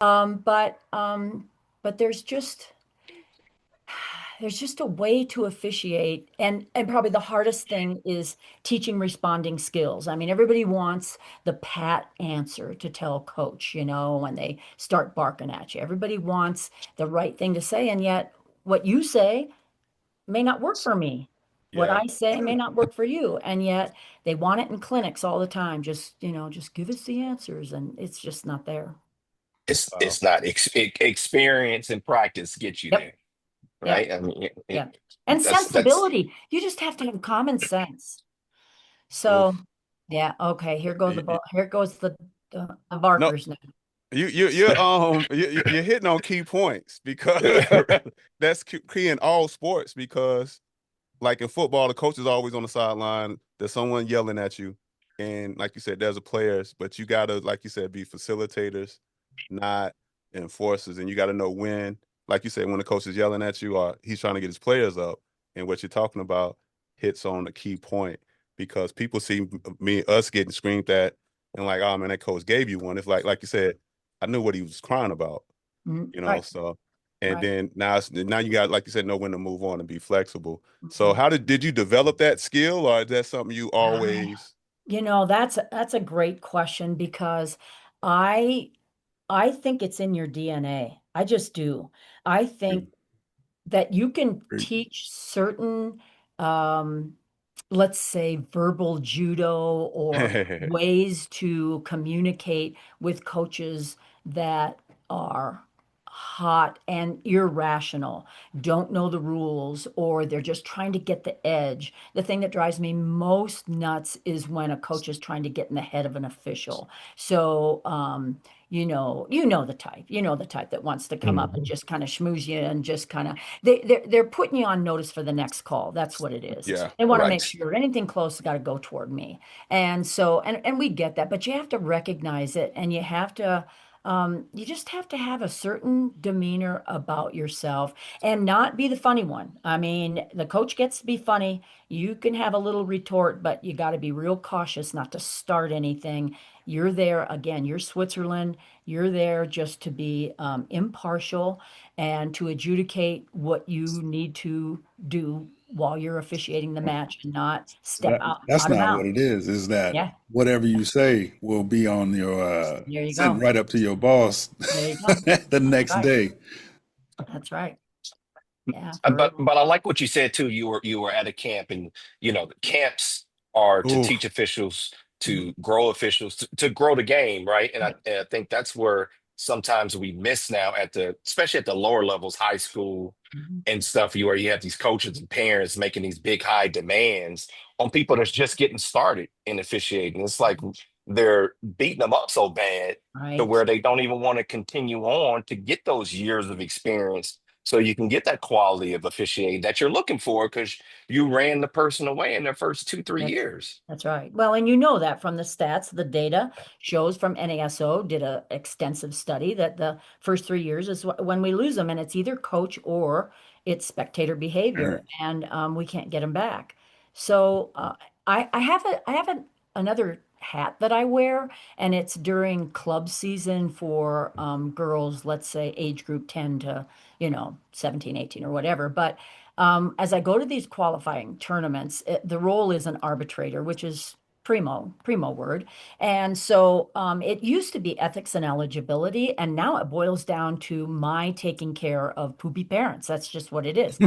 Um, but um, but there's just a way to officiate, and probably the hardest thing is teaching responding skills. I mean, everybody wants the pat answer to tell coach, when they start barking at you. Everybody wants the right thing to say, and yet what you say may not work for me. What Yeah. I say may not work for you, and yet they want it in clinics all the time. Just give us the answers, and it's just not there. It's Wow. not experience and practice get you Yep, there, yep, right? I mean, yep. And that's sensibility. You just have to have common sense. So, Oof. yeah, okay, You, you, here goes the no, barkers now. you're hitting on key points because that's key in all sports because like in football, the coach is always on the sideline. There's someone yelling at you. And like you said, there's a players, but you gotta, like you said, be facilitators, not enforcers. And you gotta know when, like you said, when the coach is yelling at you or he's trying to get his players up. And what you're talking about hits on a key point because people see us getting screamed at and like, oh man, that coach gave you one. It's like you said, I knew what he was crying about, Right, so and right. then now you got, like you said, know when to move on and be flexible. So Mhm. how did you develop that skill, or is that something you I, always? that's a great question because I I think it's in your DNA. I just do. I think that you can teach certain, um, let's say, verbal judo or ways to communicate with coaches that are hot and irrational, don't know the rules, or they're just trying to get the edge. The thing that drives me most nuts is when a coach is trying to get in the head of an official. So, you know the type. You know the type that wants to come up and Mhm. just kind of schmooze you and just kind of they're putting you on notice for the next call. That's what it is. Yeah, They want to make Right. sure anything close has got to go toward me. And so and we get that, but you have to recognize it and you just have to have a certain demeanor about yourself and not be the funny one. I mean, the coach gets to be funny. You can have a little retort, but you got to be real cautious not to start anything. You're there again, you're Switzerland. You're there just to be impartial and to adjudicate what you need to do while you're officiating the match and not step That's out of not what bounds. it is that Yeah, whatever you say will be on your there you sent go. right up to your boss There you go. the That's next right. day. That's right. Yeah, for But real. but I like what you said too. You were at a camp, and the camps are to ooh, teach officials, Mhm. to grow officials, to grow the game, right? And I, Right. and I think that's where sometimes we miss now especially at the lower levels, high school Mhm. and stuff, where you have these coaches and parents making these big high demands on people that's just getting started in officiating. It's like they're beating them up so bad to Right. where they don't even want to continue on to get those years of experience so you can get that quality of officiating that you're looking for because you ran the person away in their first 2, 3 That's years. that's right. Well, and you know that from the stats, the data shows from NASO did a extensive study that the first 3 years is when we lose them, and it's either coach or it's spectator behavior, and we can't get them back. So I have another hat that I wear, and it's during club season for girls, let's say age group 10 to 17, 18, or whatever. But as I go to these qualifying tournaments, the role is an arbitrator, which is primo word. And so it used to be ethics and eligibility, and now it boils down to my taking care of poopy parents. That's just what it is.